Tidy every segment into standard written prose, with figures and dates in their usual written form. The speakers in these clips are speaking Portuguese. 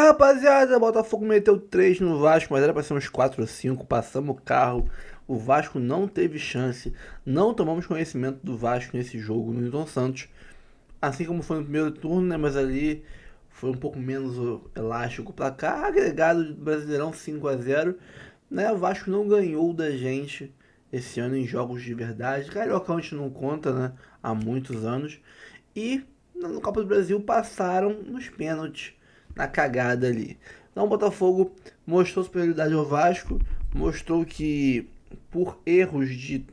Rapaziada, Botafogo meteu 3 no Vasco, mas era pra ser uns 4 ou 5, passamos o carro. O Vasco não teve chance, não tomamos conhecimento do Vasco nesse jogo no Newton Santos. Assim como foi no primeiro turno, né? Mas ali foi um pouco menos elástico o placar. Agregado do Brasileirão 5-0, né? O Vasco não ganhou da gente esse ano em jogos de verdade. Carioca a gente não conta, né? Há muitos anos. E no Copa do Brasil passaram nos pênaltis, na cagada ali. Então o Botafogo mostrou superioridade ao Vasco, mostrou que por erros de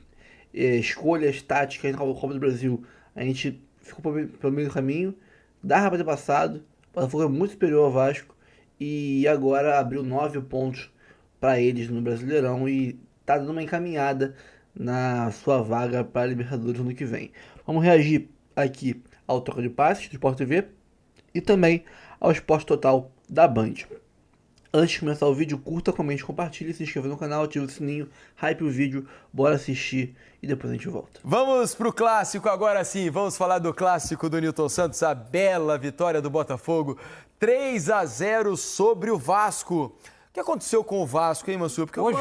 escolhas táticas na Copa do Brasil, a gente ficou pelo meio do caminho, dava para ter passado. O Botafogo é muito superior ao Vasco e agora abriu 9 pontos para eles no Brasileirão e tá dando uma encaminhada na sua vaga para a Libertadores no ano que vem. Vamos reagir aqui ao Troca de Passes do Sport TV e também ao Esporte Total da Band. Antes de começar o vídeo, curta, comente, compartilhe, se inscreva no canal, ative o sininho, hype o vídeo, bora assistir e depois a gente volta. Vamos pro clássico agora sim, vamos falar do clássico do Newton Santos, a bela vitória do Botafogo, 3-0 sobre o Vasco. O que aconteceu com o Vasco, hein, Mansur? Porque hoje,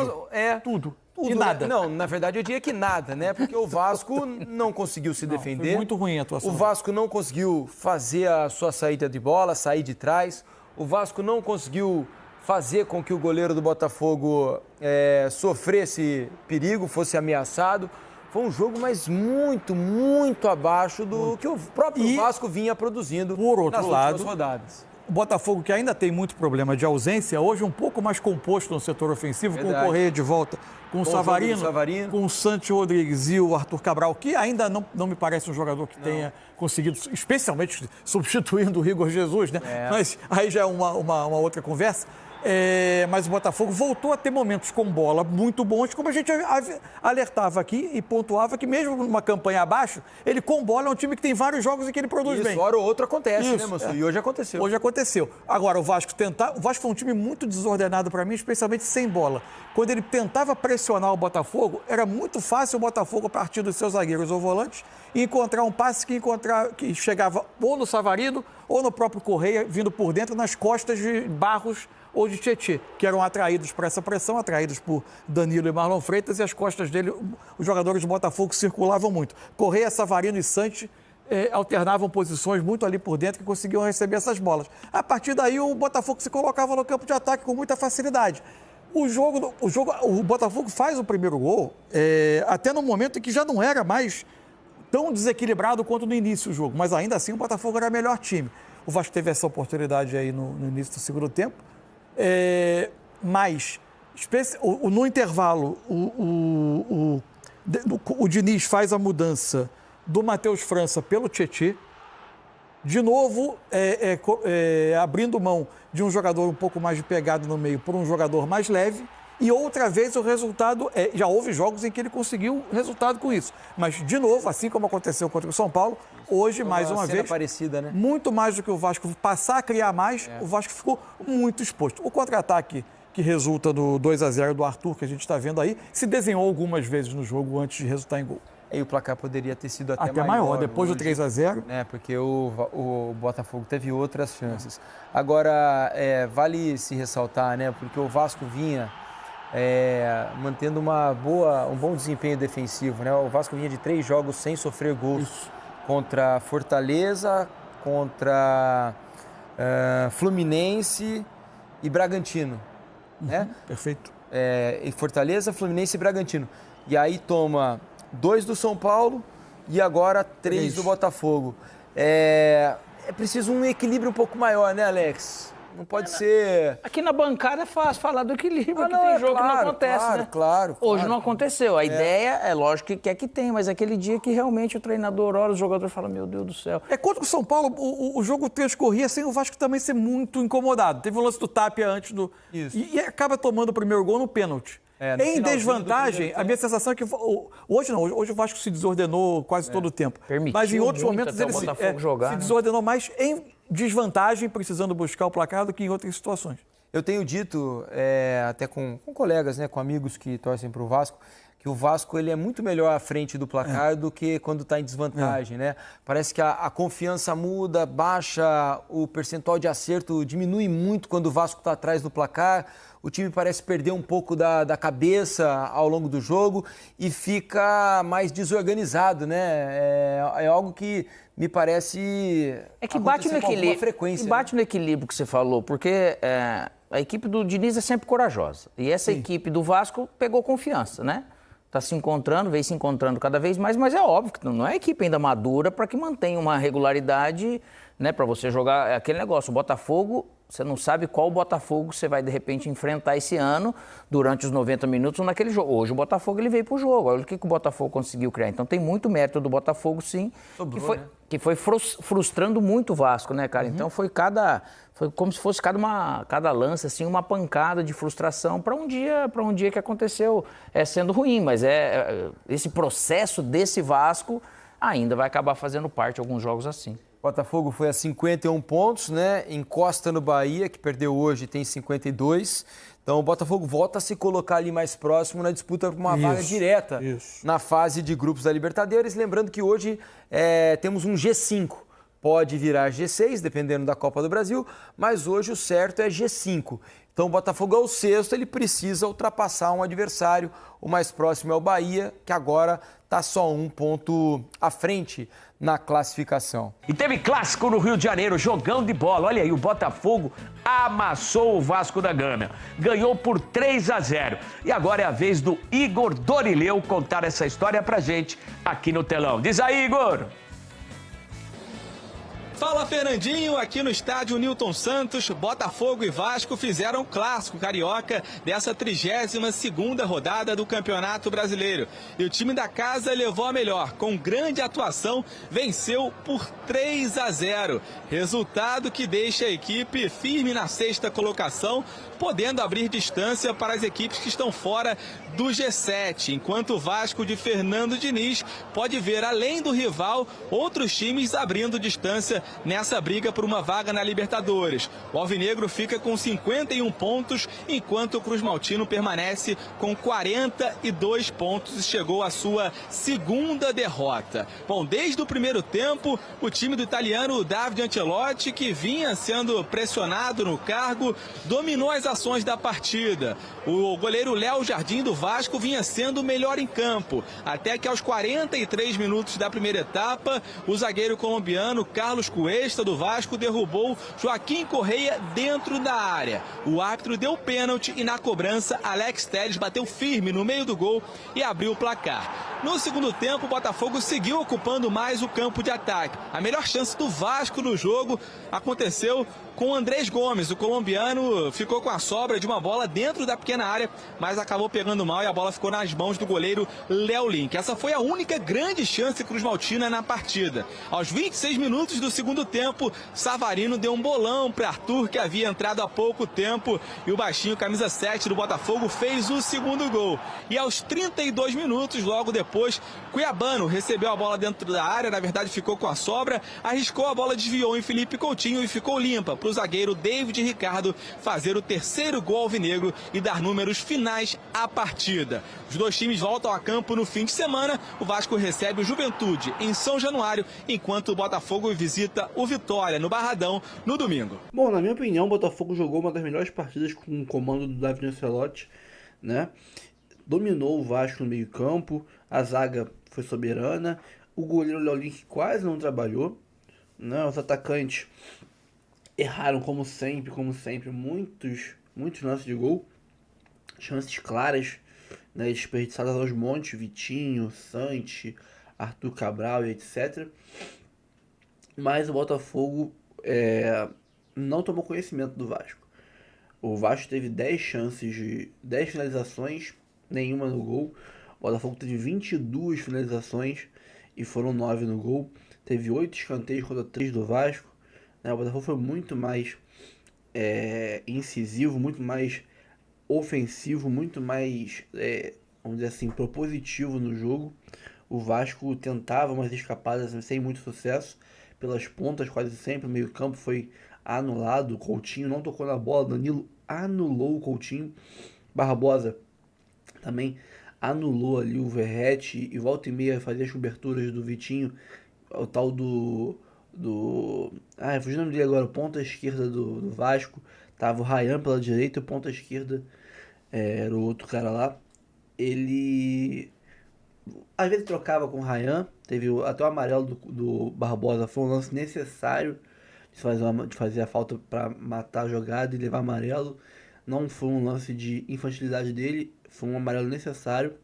tudo. E nada. Não, na verdade eu diria que nada, né? Porque o Vasco não conseguiu se defender. Foi muito ruim a atuação. O Vasco não conseguiu fazer a sua saída de bola, sair de trás. O Vasco não conseguiu fazer com que o goleiro do Botafogo sofresse perigo, fosse ameaçado. Foi um jogo, mas muito abaixo do que o próprio Vasco vinha produzindo nas últimas rodadas. O Botafogo, que ainda tem muito problema de ausência, hoje um pouco mais composto no setor ofensivo, Verdade. com o Correia de volta, com o Savarino, com o Santos Rodrigues e o Arthur Cabral, que ainda não me parece um jogador que tenha conseguido, especialmente substituindo o Igor Jesus, né? Mas aí já é uma outra conversa. Mas o Botafogo voltou a ter momentos com bola muito bons, como a gente alertava aqui e pontuava que mesmo numa campanha abaixo, ele com bola é um time que tem vários jogos em que ele produz bem. Isso, hora ou outra acontece, né, Mansur? E hoje aconteceu. Hoje aconteceu. Agora, o Vasco foi um time muito desordenado para mim, especialmente sem bola. Quando ele tentava pressionar o Botafogo, era muito fácil o Botafogo, a partir dos seus zagueiros ou volantes, encontrar um passe que chegava ou no Savarino ou no próprio Correia, vindo por dentro, nas costas de Barros ou de Tietê, que eram atraídos para essa pressão, atraídos por Danilo e Marlon Freitas, e as costas dele, os jogadores do Botafogo circulavam muito. Correia, Savarino e Santos alternavam posições muito ali por dentro, que conseguiam receber essas bolas. A partir daí, o Botafogo se colocava no campo de ataque com muita facilidade. O Botafogo faz o primeiro gol até no momento em que já não era mais tão desequilibrado quanto no início do jogo, mas ainda assim o Botafogo era o melhor time. O Vasco teve essa oportunidade aí no início do segundo tempo, mas no intervalo o Diniz faz a mudança do Matheus França pelo Tietê, de novo abrindo mão de um jogador um pouco mais de pegada no meio por um jogador mais leve, e outra vez o resultado, já houve jogos em que ele conseguiu resultado com isso, mas de novo, assim como aconteceu contra o São Paulo, hoje mais uma vez, parecida, né? muito mais do que o Vasco passar a criar mais, o Vasco ficou muito exposto. O contra-ataque que resulta do 2-0 do Arthur, que a gente está vendo aí, se desenhou algumas vezes no jogo antes de resultar em gol. E o placar poderia ter sido até maior, depois hoje, do 3-0. Porque o Botafogo teve outras chances. Agora, vale se ressaltar, né? Porque o Vasco vinha mantendo um bom desempenho defensivo, né? O Vasco vinha de 3 jogos sem sofrer gols. Isso. Contra Fortaleza, contra Fluminense e Bragantino, né? Perfeito. E Fortaleza, Fluminense e Bragantino. E aí toma 2 do São Paulo e agora 3 do Botafogo. É preciso um equilíbrio um pouco maior, né, Alex? Não pode ser... Aqui na bancada é fácil falar do equilíbrio, que tem jogo que não acontece, né? Claro. Hoje não aconteceu. A ideia é lógico que quer que tenha, mas é aquele dia que realmente o treinador olha, o jogador fala, meu Deus do céu. Contra o São Paulo, o jogo transcorria sem o Vasco também ser muito incomodado. Teve o lance do Tapia antes do... Isso. E acaba tomando o primeiro gol no pênalti. Em desvantagem, a minha sensação é que hoje o Vasco se desordenou quase todo o tempo. Mas em outros momentos ele se desordenou mais em desvantagem, precisando buscar o placar, do que em outras situações. Eu tenho dito, até com colegas, né, com amigos que torcem para o Vasco, que o Vasco ele é muito melhor à frente do placar do que quando está em desvantagem, né? Parece que a confiança muda, baixa, o percentual de acerto diminui muito quando o Vasco está atrás do placar, o time parece perder um pouco da cabeça ao longo do jogo e fica mais desorganizado, né? É algo que me parece É que bate no equilíbrio, frequência. e bate no equilíbrio que você falou, porque a equipe do Diniz é sempre corajosa. E essa equipe do Vasco pegou confiança, né? Está se encontrando, vem se encontrando cada vez mais, mas é óbvio que não é equipe ainda madura para que mantenha uma regularidade, né? Para você jogar aquele negócio. O Botafogo, você não sabe qual Botafogo você vai de repente enfrentar esse ano durante os 90 minutos ou naquele jogo. Hoje o Botafogo ele veio para o jogo. Olha o que o Botafogo conseguiu criar. Então tem muito mérito do Botafogo, sim. Sobrou, que foi frustrando muito o Vasco, né, cara? Então foi como se fosse cada lance, assim, uma pancada de frustração para um dia que aconteceu sendo ruim. Mas esse processo desse Vasco ainda vai acabar fazendo parte de alguns jogos assim. Botafogo foi a 51 pontos, né? Encosta no Bahia, que perdeu hoje, tem 52. Então o Botafogo volta a se colocar ali mais próximo na disputa por uma vaga direta na fase de grupos da Libertadores. Lembrando que hoje temos um G5. Pode virar G6, dependendo da Copa do Brasil, mas hoje o certo é G5. Então o Botafogo é o sexto, ele precisa ultrapassar um adversário. O mais próximo é o Bahia, que agora está só um ponto à frente na classificação. E teve clássico no Rio de Janeiro, jogão de bola. Olha aí, o Botafogo amassou o Vasco da Gama. Ganhou por 3-0. E agora é a vez do Igor Dorileu contar essa história pra gente aqui no telão. Diz aí, Igor! Fala, Fernandinho, aqui no estádio Newton Santos, Botafogo e Vasco fizeram um clássico carioca dessa 32ª rodada do Campeonato Brasileiro. E o time da casa levou a melhor, com grande atuação, venceu por 3-0. Resultado que deixa a equipe firme na sexta colocação, podendo abrir distância para as equipes que estão fora do G7, enquanto o Vasco de Fernando Diniz pode ver, além do rival, outros times abrindo distância nessa briga por uma vaga na Libertadores. O Alvinegro fica com 51 pontos, enquanto o Cruz Maltino permanece com 42 pontos e chegou à sua segunda derrota. Bom, desde o primeiro tempo, o time do italiano Davide Ancelotti, que vinha sendo pressionado no cargo, dominou as ações da partida. O goleiro Léo Jardim do Vasco vinha sendo o melhor em campo, até que aos 43 minutos da primeira etapa, o zagueiro colombiano Carlos Cuesta do Vasco derrubou Joaquim Correia dentro da área. O árbitro deu pênalti e na cobrança Alex Telles bateu firme no meio do gol e abriu o placar. No segundo tempo, o Botafogo seguiu ocupando mais o campo de ataque. A melhor chance do Vasco no jogo aconteceu com o Andrés Gomes. O colombiano ficou com a sobra de uma bola dentro da pequena área, mas acabou pegando mal e a bola ficou nas mãos do goleiro Léo Link. Essa foi a única grande chance Cruz Maltina na partida. Aos 26 minutos do segundo tempo, Savarino deu um bolão para Arthur, que havia entrado há pouco tempo, e o baixinho, camisa 7 do Botafogo, fez o segundo gol. E aos 32 minutos, logo depois, Cuiabano recebeu a bola dentro da área, na verdade ficou com a sobra, arriscou a bola, desviou em Felipe Coutinho e ficou limpa para o zagueiro David Ricardo fazer o terceiro gol alvinegro e dar números finais à partida. Os dois times voltam a campo no fim de semana. O Vasco recebe o Juventude em São Januário, enquanto o Botafogo visita o Vitória no Barradão no domingo. Bom, na minha opinião, o Botafogo jogou uma das melhores partidas com o comando do Davide Ancelotti, né? Dominou o Vasco no meio campo, a zaga foi soberana, o goleiro Léo Link quase não trabalhou, né? Os atacantes erraram como sempre, muitos lances de gol, chances claras, né, desperdiçadas aos montes, Vitinho, Santi, Arthur Cabral e etc. Mas o Botafogo não tomou conhecimento do Vasco. O Vasco teve 10 chances, 10 finalizações, nenhuma no gol. O Botafogo teve 22 finalizações e foram 9 no gol. Teve 8 escanteios contra 3 do Vasco. O Botafogo foi muito mais incisivo, muito mais ofensivo, muito mais, vamos dizer assim, propositivo no jogo. O Vasco tentava umas escapadas sem muito sucesso, pelas pontas quase sempre, o meio campo foi anulado, o Coutinho não tocou na bola, Danilo anulou o Coutinho, Barbosa também anulou ali o Verratti e volta e meia fazia as coberturas do Vitinho, o tal fugiu o nome dele agora, o ponta esquerda do Vasco, tava o Ryan pela direita e o ponta esquerda era o outro cara lá. Ele às vezes trocava com o Ryan, teve até o amarelo do Barbosa, foi um lance necessário de fazer a falta para matar a jogada e levar amarelo. Não foi um lance de infantilidade dele, foi um amarelo necessário.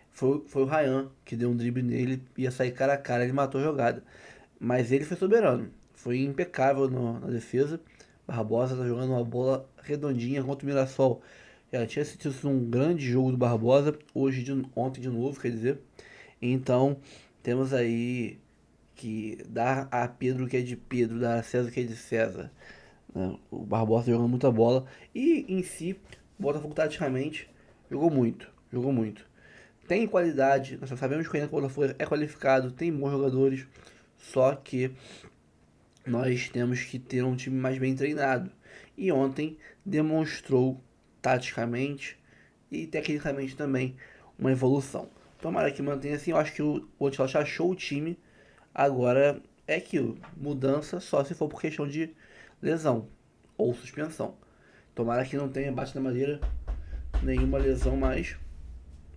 Foi o Ryan que deu um drible nele, ia sair cara a cara, ele matou a jogada. Mas ele foi soberano, foi impecável na defesa. Barbosa tá jogando uma bola redondinha contra o Mirassol. Já tinha sido um grande jogo do Barbosa, ontem de novo, quer dizer. Então, temos aí que dar a Pedro o que é de Pedro, dar a César o que é de César. Né? O Barbosa jogando muita bola. E, em si, o Botafogo taticamente jogou muito. Tem qualidade, nós sabemos que o Botafogo é qualificado, tem bons jogadores, só que nós temos que ter um time mais bem treinado. E ontem demonstrou taticamente e tecnicamente também uma evolução. Tomara que mantenha assim. Eu acho que o Ancelotti achou o time. Agora é aquilo, mudança só se for por questão de lesão ou suspensão. Tomara que não tenha, bate na madeira, nenhuma lesão mais,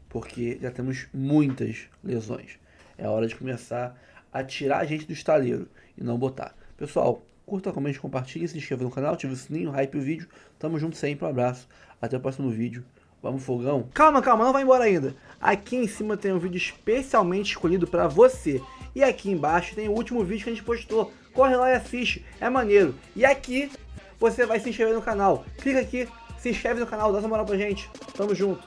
porque já temos muitas lesões. É hora de começar a tirar a gente do estaleiro e não botar. Pessoal, curta, comente, compartilhe, se inscreva no canal, ative o sininho, hype o vídeo. Tamo junto sempre, um abraço, até o próximo vídeo. Vamos, Fogão? Calma, não vai embora ainda. Aqui em cima tem um vídeo especialmente escolhido pra você. E aqui embaixo tem o último vídeo que a gente postou. Corre lá e assiste, é maneiro. E aqui você vai se inscrever no canal. Clica aqui, se inscreve no canal, dá essa moral pra gente. Tamo junto.